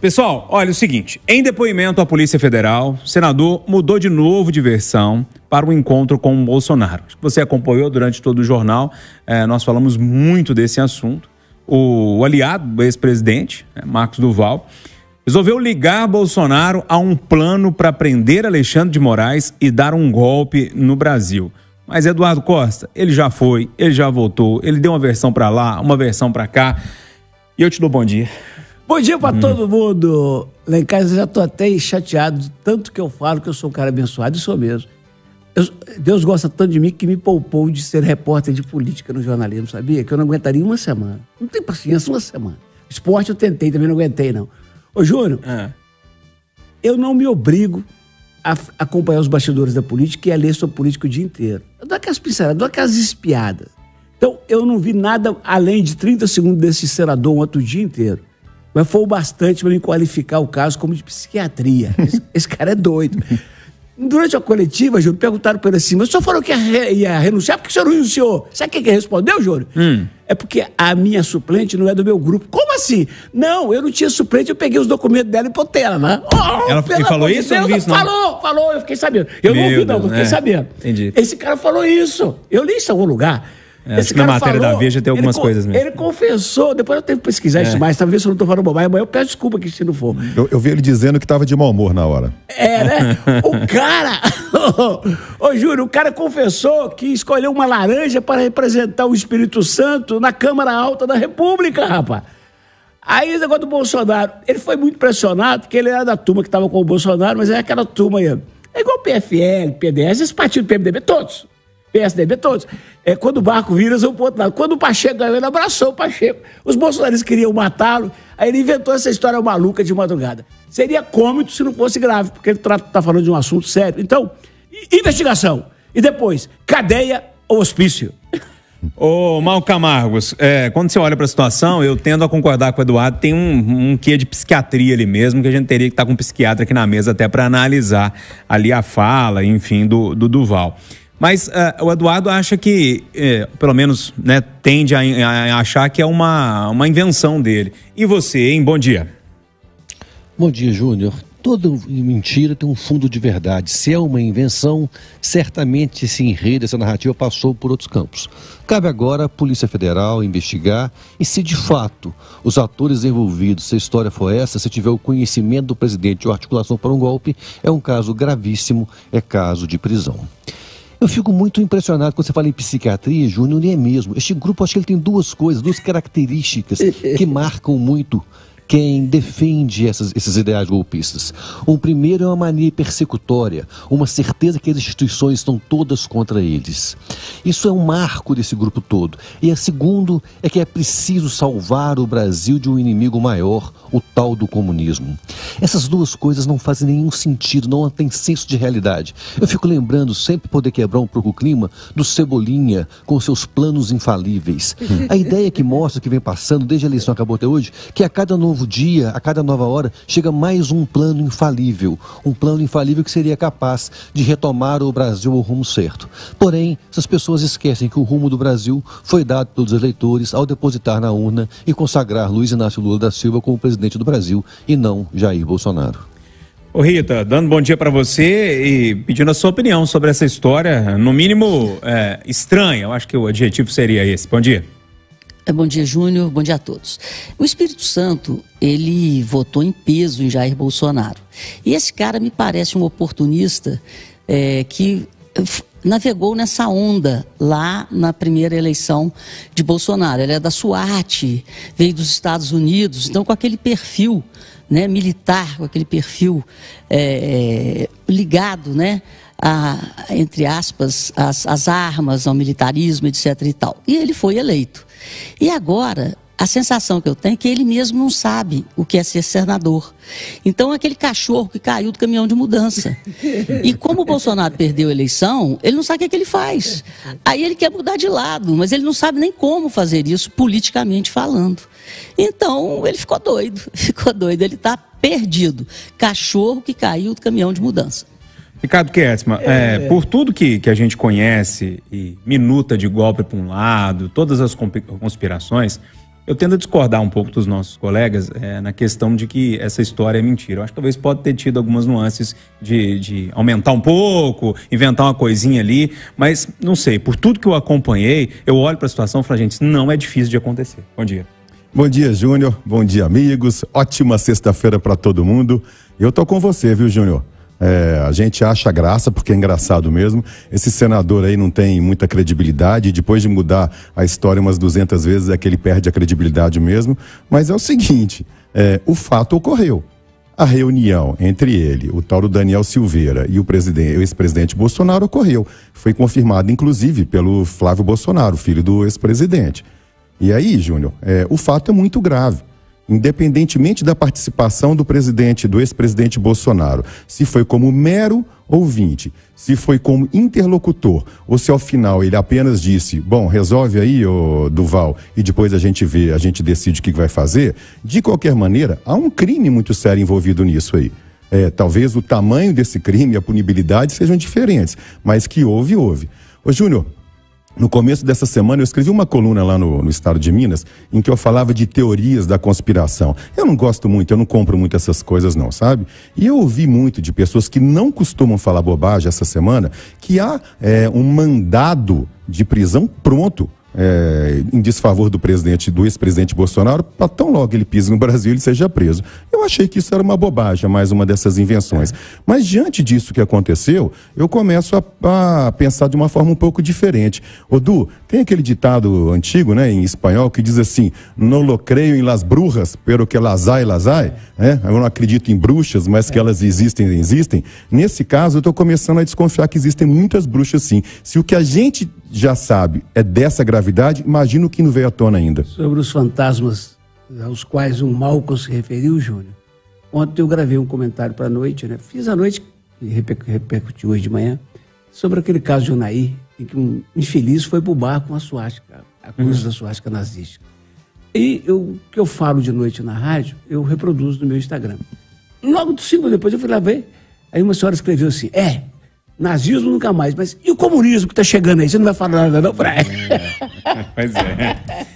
Pessoal, olha o seguinte, em depoimento à Polícia Federal, o senador mudou de novo de versão para o encontro com o Bolsonaro. Você acompanhou durante todo o jornal, nós falamos muito desse assunto. O aliado do ex-presidente, Marcos Duval, resolveu ligar Bolsonaro a um plano para prender Alexandre de Moraes e dar um golpe no Brasil. Mas Eduardo Costa, ele já foi, ele já voltou, ele deu uma versão para lá, uma versão para cá. E eu te dou bom dia. Bom dia pra todo mundo. Lá em casa eu já tô até chateado de tanto que eu falo que eu sou um cara abençoado, e sou mesmo. Deus gosta tanto de mim que me poupou de ser repórter de política no jornalismo, sabia? Que eu não aguentaria uma semana. Não tem paciência, uma semana. Esporte eu tentei, também não aguentei, não. Ô, Júnior, eu não me obrigo a acompanhar os bastidores da política e a ler sobre política o dia inteiro. Eu dou aquelas pinceladas, dou aquelas espiadas. Então, eu não vi nada além de 30 segundos desse senador ontem o dia inteiro. Mas foi o bastante para me qualificar o caso como de psiquiatria. Esse cara é doido. Durante a coletiva, Júlio, perguntaram para ele assim, mas o senhor falou que ia renunciar, por que o senhor não renunciou? Sabe o que ele respondeu, Júlio? É porque a minha suplente não é do meu grupo. Como assim? Não, eu não tinha suplente, eu peguei os documentos dela e botei ela, né? Ele falou isso? Eu não vi isso, não. Falou, eu fiquei sabendo. Eu não ouvi, não, eu fiquei sabendo. Entendi. Esse cara falou isso. Eu li isso em algum lugar. Acho que na matéria da Veja tem algumas coisas mesmo. Ele confessou, depois eu tenho que pesquisar isso mais, talvez se eu não estou falando bobagem, mas eu peço desculpa aqui se não for. Eu vi ele dizendo que estava de mau humor na hora. Né? O cara, ô Júlio, o cara confessou que escolheu uma laranja para representar o Espírito Santo na Câmara Alta da República, rapaz. Aí o negócio do Bolsonaro, ele foi muito pressionado, porque ele era da turma que estava com o Bolsonaro, mas é aquela turma aí, é igual o PFL, PDS, esse partido do PMDB, todos. PSDB, todos. Quando o barco vira, eles vão pro outro lado. Quando o Pacheco ganhou, ele abraçou o Pacheco. Os bolsonaristas queriam matá-lo, aí ele inventou essa história maluca de madrugada. Seria cômico se não fosse grave, porque ele tá falando de um assunto sério. Então, investigação. E depois, cadeia ou hospício. Ô, Mal Camargos, quando você olha para a situação, eu tendo a concordar com o Eduardo, tem um quê de psiquiatria ali mesmo, que a gente teria que estar com um psiquiatra aqui na mesa até para analisar ali a fala, enfim, do Duval. Mas o Eduardo acha que, pelo menos, né, tende a achar que é uma invenção dele. E você, hein? Bom dia. Bom dia, Júnior. Toda mentira tem um fundo de verdade. Se é uma invenção, certamente esse enredo, essa narrativa passou por outros campos. Cabe agora à Polícia Federal investigar e se de fato os atores envolvidos, se a história for essa, se tiver o conhecimento do presidente ou articulação para um golpe, é um caso gravíssimo, é caso de prisão. Eu fico muito impressionado quando você fala em psiquiatria, Júnior, e é mesmo. Este grupo, acho que ele tem duas características que marcam muito quem defende esses ideais golpistas. O primeiro é uma mania persecutória, uma certeza que as instituições estão todas contra eles. Isso é um marco desse grupo todo. E o segundo é que é preciso salvar o Brasil de um inimigo maior, o tal do comunismo. Essas duas coisas não fazem nenhum sentido, não tem senso de realidade. Eu fico lembrando, sempre poder quebrar um pouco o clima, do Cebolinha com seus planos infalíveis. A ideia que mostra, que vem passando desde a eleição acabou até hoje, que a cada novo dia, a cada nova hora, chega mais um plano infalível que seria capaz de retomar o Brasil ao rumo certo. Porém, essas pessoas esquecem que o rumo do Brasil foi dado pelos eleitores ao depositar na urna e consagrar Luiz Inácio Lula da Silva como presidente do Brasil e não Jair Bolsonaro. Ô Rita, dando bom dia para você e pedindo a sua opinião sobre essa história, no mínimo estranha, eu acho que o adjetivo seria esse. Bom dia. Bom dia, Júnior. Bom dia a todos. O Espírito Santo, ele votou em peso em Jair Bolsonaro. E esse cara me parece um oportunista que navegou nessa onda lá na primeira eleição de Bolsonaro. Ele é da SWAT, veio dos Estados Unidos, então com aquele perfil, né, militar, com aquele perfil ligado, né, entre aspas, as armas, ao militarismo, etc. e tal. E ele foi eleito. E agora, a sensação que eu tenho é que ele mesmo não sabe o que é ser senador. Então, aquele cachorro que caiu do caminhão de mudança. E como o Bolsonaro perdeu a eleição, ele não sabe o que ele faz. Aí ele quer mudar de lado, mas ele não sabe nem como fazer isso, politicamente falando. Então, ele ficou doido, ele está perdido. Cachorro que caiu do caminhão de mudança. Ricardo Kertzmann, por tudo que a gente conhece, e minuta de golpe para um lado, todas as conspirações, Eu tendo a discordar um pouco dos nossos colegas na questão de que essa história é mentira. Eu acho que talvez pode ter tido algumas nuances de aumentar um pouco, inventar uma coisinha ali, mas não sei, por tudo que eu acompanhei, eu olho para a situação e falo, gente, isso não é difícil de acontecer. Bom dia. Bom dia, Júnior. Bom dia, amigos. Ótima sexta-feira para todo mundo. Eu tô com você, viu, Júnior? A gente acha graça, porque é engraçado mesmo. Esse senador aí não tem muita credibilidade. Depois de mudar a história umas 200 vezes, é que ele perde a credibilidade mesmo. Mas é o seguinte, o fato ocorreu. A reunião entre ele, o tal do Daniel Silveira e o ex-presidente Bolsonaro ocorreu. Foi confirmado, inclusive, pelo Flávio Bolsonaro, filho do ex-presidente. E aí, Júnior, o fato é muito grave. Independentemente da participação do ex-presidente Bolsonaro, se foi como mero ouvinte, se foi como interlocutor, ou se ao final ele apenas disse, bom, resolve aí, ô Duval, e depois a gente vê, a gente decide o que vai fazer, de qualquer maneira, há um crime muito sério envolvido nisso aí. Talvez o tamanho desse crime e a punibilidade sejam diferentes, mas que houve. Ô Júnior, no começo dessa semana eu escrevi uma coluna lá no estado de Minas, em que eu falava de teorias da conspiração. Eu não gosto muito, eu não compro muito essas coisas não, sabe? E eu ouvi muito de pessoas que não costumam falar bobagem essa semana, que há um mandado de prisão pronto, em desfavor do ex-presidente Bolsonaro, para tão logo ele pise no Brasil ele seja preso. Eu achei que isso era uma bobagem, mais uma dessas invenções. Mas diante disso que aconteceu, eu começo a pensar de uma forma um pouco diferente. Ô Du, tem aquele ditado antigo, né, em espanhol, que diz assim, no lo creio em las brujas, pero que las hay, né? Eu não acredito em bruxas, mas que elas existem. Nesse caso, eu estou começando a desconfiar que existem muitas bruxas sim. Se o que a gente já sabe é dessa gravidade, imagina o que não veio à tona ainda. Sobre os fantasmas aos quais o Malcolm se referiu, Júnior, ontem eu gravei um comentário para a noite, né? Fiz à noite, e repercutiu hoje de manhã, sobre aquele caso de Unaí, em que um infeliz foi pro bar com a suástica, a cruz da suástica nazística. E o que eu falo de noite na rádio, eu reproduzo no meu Instagram. Logo 5 minutos depois eu fui lá ver, aí uma senhora escreveu assim, nazismo nunca mais, mas e o comunismo que tá chegando aí? Você não vai falar nada não, Praia? Pois é.